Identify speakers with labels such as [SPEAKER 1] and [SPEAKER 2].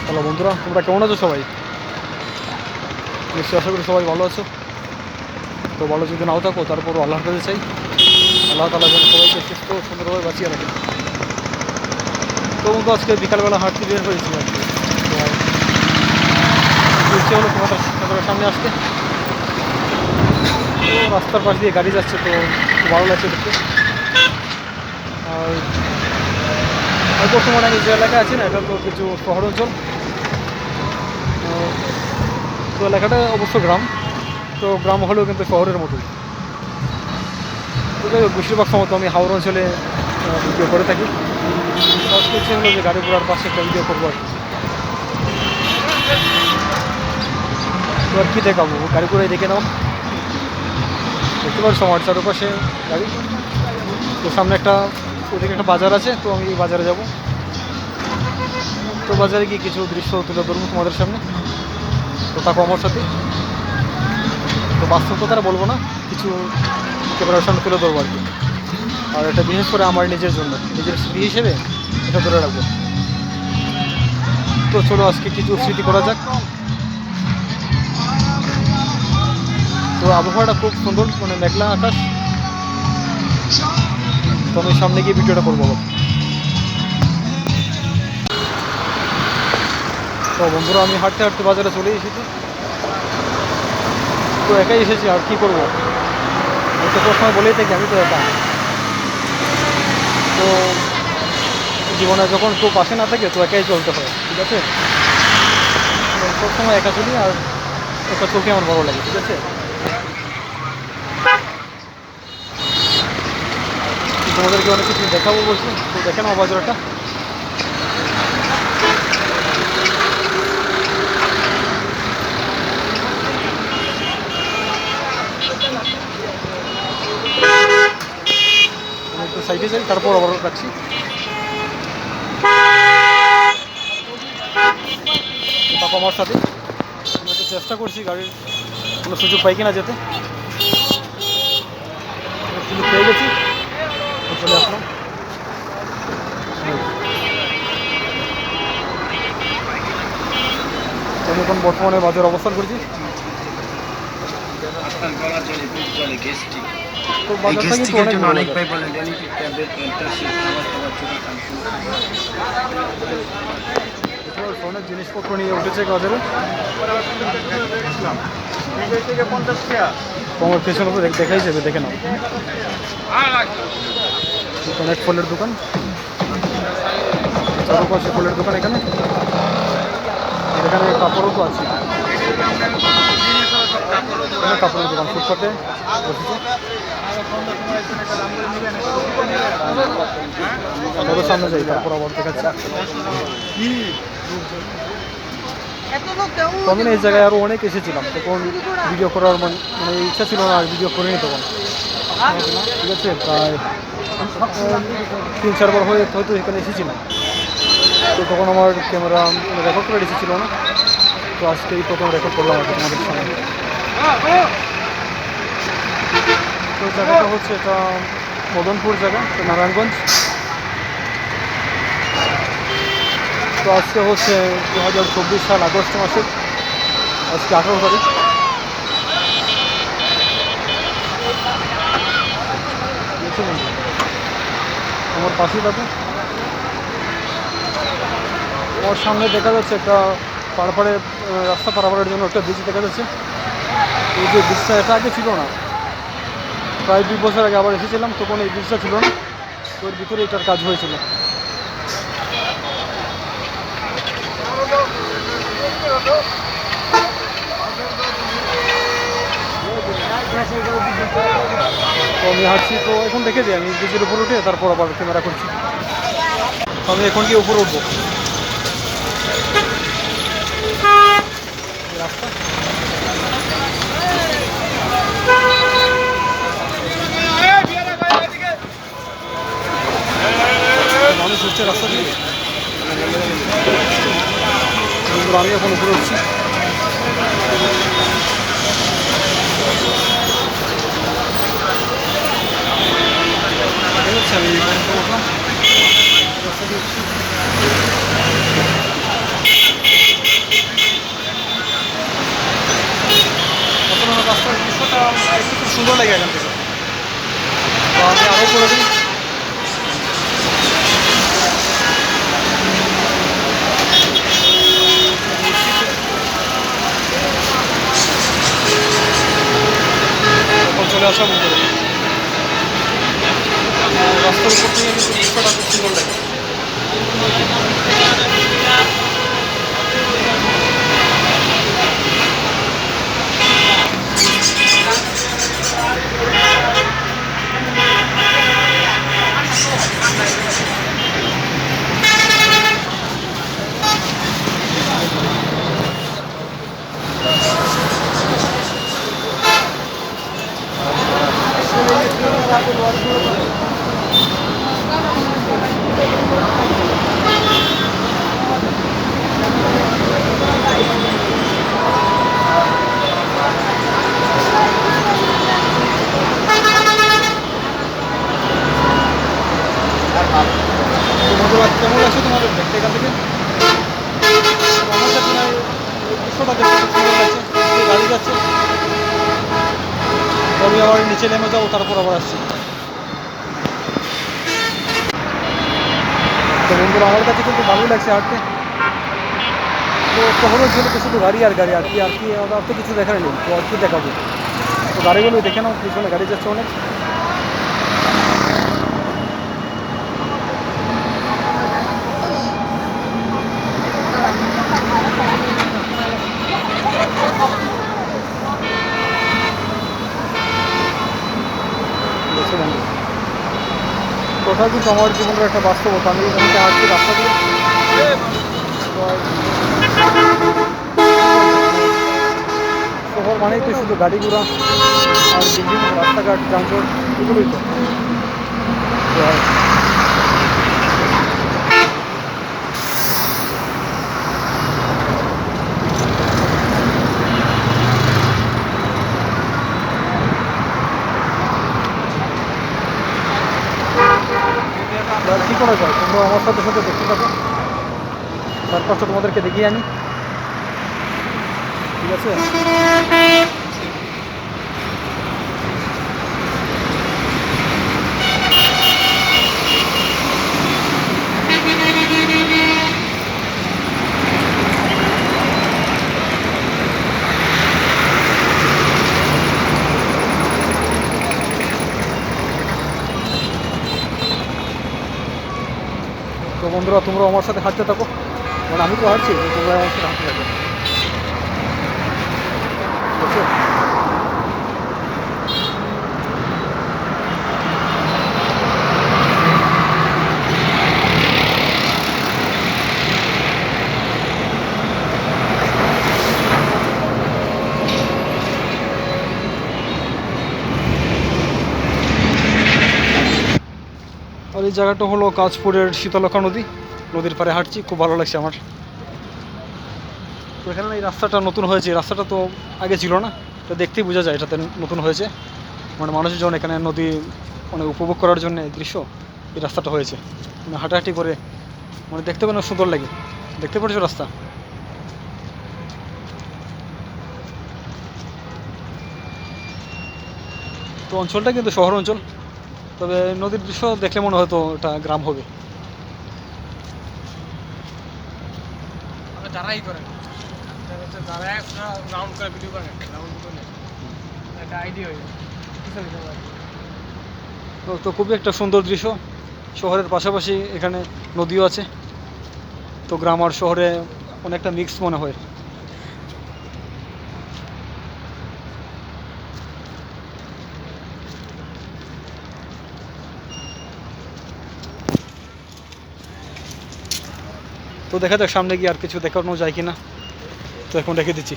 [SPEAKER 1] Hello বন্ধুরা, তোমরা কেমন আছো? সবাই নিশ্চয়ই আশা করি সবাই ভালো আছো। তো ভালো যদি নাও থাকো, তারপরও আল্লাহর কাছে চাই আল্লাহ তাআলা যেন সবাইকে সুস্থ সুন্দরভাবে বাঁচিয়ে রাখেন। তো বন্ধু, আজকে বিকালবেলা হাঁটতে বের হয়েছি আর কি। তো ইচ্ছে হলো তোমাদের সামনে আসতে। তো রাস্তার পাশ দিয়ে গাড়ি যাচ্ছে, তো খুব ভালো লাগছে দেখতে। আর বর্তমানে আমি যে এলাকায় আছি না, এটা তো কিছু শহর অঞ্চল। তো এলাকাটা অবশ্য গ্রাম, তো গ্রাম হলেও কিন্তু শহরের মতোই। তো যাই হোক, বেশিরভাগ সময় তো আমি হাওড় অঞ্চলে ভিডিও করে থাকি। আজকে ইচ্ছে হলো যে গাড়ি ঘোড়ার পাশে একটা ভিডিও করবো আর কি। তো আর কি দেখাবো, গাড়ি ঘোড়াই দেখে নাও, দেখতে পাচ্ছ আমার চারপাশে গাড়ি। তো সামনে ওদিকে একটা বাজার আছে, তো আমি এই বাজারে যাব। তো বাজারে গিয়ে কিছু দৃশ্য তুলে ধরবো তোমাদের সামনে। তো থাকো আমার সাথে। তো বাস্তব কথাটা বলবো না, কিছু ক্যামেরার সামনে তুলে ধরবো আর কি। আর এটা বিশেষ করে আমার নিজের জন্য, নিজের স্মৃতি হিসেবে এটা ধরে রাখবো। তো চলো আজকে কিছু স্মৃতি করা যাক। তো আবহাওয়াটা খুব সুন্দর, মানে মেঘলা আকাশ। তো আমি সামনে গিয়ে ভিডিওটা করবো। তো বন্ধুরা, আমি হাঁটতে হাঁটতে বাজারে চলে এসেছি। তো একাই এসেছি, আর কি করবো। আমি তো সবসময় বলেই থাকি আমি তো একা। তো জীবনে যখন কেউ পাশে না থাকে, তো একাই চলতে হয়, ঠিক আছে। সবসময় একা চলি, আর একা চলতে আমার ভালো লাগে, ঠিক আছে। তোমাদেরকে অনেক কিছু দেখাবো বলছি, তো দেখে নাও বাজারটা। আমি একটু সাইডে যাই, তারপর আবার রাখছি। বাবা আমার সাথে আমি একটু চেষ্টা করছি গাড়ির কোনো সুযোগ পাই কিনা যেতে। সুযোগ পেয়ে গেছি, চলে আসলাম। আমি এখন বর্তমানে বাজার অবস্থান করছি। তো বাজারটা কিন্তু অনেক বড় বাজার। অনেক জিনিসপত্র নিয়ে উঠেছে বাজারে। তোমার পেছনের উপরে দেখাই যাবে, দেখে নাও। অনেক ফলের দোকান, চারপাশে ফলের দোকান। এখানে কাপড়ও তো আছে, কাপড়ের দোকান ফুটপাতে বসেছে। তবে সামনে যাই, তারপর আবার দেখাচ্ছি। তো আমি এই জায়গায় আরও অনেক এসেছিলাম, তখন ভিডিও করার মানে ইচ্ছা ছিল না, আর ভিডিও করিনি তখন, ঠিক আছে। প্রায় 3-4 বার হয়তো এখানে এসেছিলাম। তো তখন আমার ক্যামেরা রেকর্ড করে এসেছিল না। তো আজকে এই প্রথম রেকর্ড করলাম আর কি তোমাদের সামনে। তো জায়গাটা হচ্ছে, এটা মদনপুর জায়গা, তো নারায়ণগঞ্জ। তো আজকে হচ্ছে 2024 সাল আগস্ট মাসের, আজকে 18 তারিখ। আমার পাশেই থাকুন। আমার সামনে দেখা যাচ্ছে একটা পাড়ে রাস্তা পারাপারের জন্য একটা ব্রিজ দেখা যাচ্ছে। এই যে ব্রিজটা, এটা আগে ছিল না। প্রায় 2 বছর আগে আবার এসেছিলাম, তখন এই ব্রিজটা ছিল না। তো এর ভিতরে এটার কাজ হয়েছিল। তো আমি হাঁটছি, তো এখন দেখে যাই আমি ব্রিজের উপর উঠে তারপর আবার ক্যামেরা করছি। তো আমি এখন গিয়ে উপরে উঠবো। রাস্তা মানুষ হচ্ছে রাস্তা দিয়ে। আমি এখন উপরে উঠছি। আমি রাস্তা দিয়ে উঠছি। আসা বন্ধুরা। রাস্তার উপর থেকে কিন্তু দৃশ্যটা খুব সুন্দর লাগে। তো বন্ধুরা কেমন লাগছে তোমাদের দেখতে এখান থেকে? আমার কাছে না এই দৃশ্যটা দেখতে খুব সুন্দর লাগছে। এই গাড়ি যাচ্ছে, আমি আবার নিচে নেমে যাবো, তারপর আবার আসছি। তো বন্ধুরা আমার কাছে কিন্তু ভালোই লাগছে হাঁটতে। তো শহরের জন্য তো শুধু গাড়ি আর গাড়ি, আর কি আর তো কিছু দেখার নেই। তো আর কি দেখাবো, তো গাড়িগুলো দেখে নাও, পিছনে গাড়ি যাচ্ছে অনেক। দেখছো বন্ধু, তো ওটা কিন্তু আমার জীবনের একটা বাস্তবতা। আমি এখানে হাঁটছি রাস্তা দিয়ে। শহর মানেই তো শুধু গাড়ি ঘোড়া আর বিল্ডিং, রাস্তাঘাট, যানজট, এগুলোই তো। আর কী করা যায়, তোমরা আমার সাথে সাথে দেখতে থাকো, চারপাশটা তোমাদেরকে দেখিয়ে আনি, ঠিক আছে? তো বন্ধুরা তোমরা আমার সাথে হাঁটতে থাকো, মানে আমি তো হাঁটছি, তোমরা আমার সাথে হাঁটতে থাকো, ঠিক আছে? আর এই জায়গাটা হলো কাঁচপুরের শীতলক্ষা নদী, নদীর পাড়ে হাঁটছি, খুব ভালো লাগছে আমার। তো এখানে এই রাস্তাটা নতুন হয়েছে, এই রাস্তাটা তো আগে ছিল না, তো দেখতেই বোঝা যায় এটাতে নতুন হয়েছে। মানে মানুষজন এখানে নদী মানে উপভোগ করার জন্য এই দৃশ্য, এই রাস্তাটা হয়েছে, মানে হাঁটাহাঁটি করে মানে দেখতে অনেক সুন্দর লাগে। দেখতে পাচ্ছ রাস্তা? তো অঞ্চলটা কিন্তু শহর অঞ্চল, তবে নদীর দৃশ্য দেখলে মনে হয়তো এটা গ্রাম হবে।
[SPEAKER 2] যারাই করেন যারা রাউন্ড করে ভিডিও করেন, রাউন্ড করে একটা আইডিয়া হয়ে যায়।
[SPEAKER 1] তো খুবই একটা সুন্দর দৃশ্য, শহরের পাশাপাশি এখানে নদীও আছে, তো গ্রাম আর শহরে অনেকটা মিক্স মনে হয়। তো দেখা যাক সামনে গিয়ে আর কিছু দেখানো যায় কিনা, তো এখন রেখে দিচ্ছি।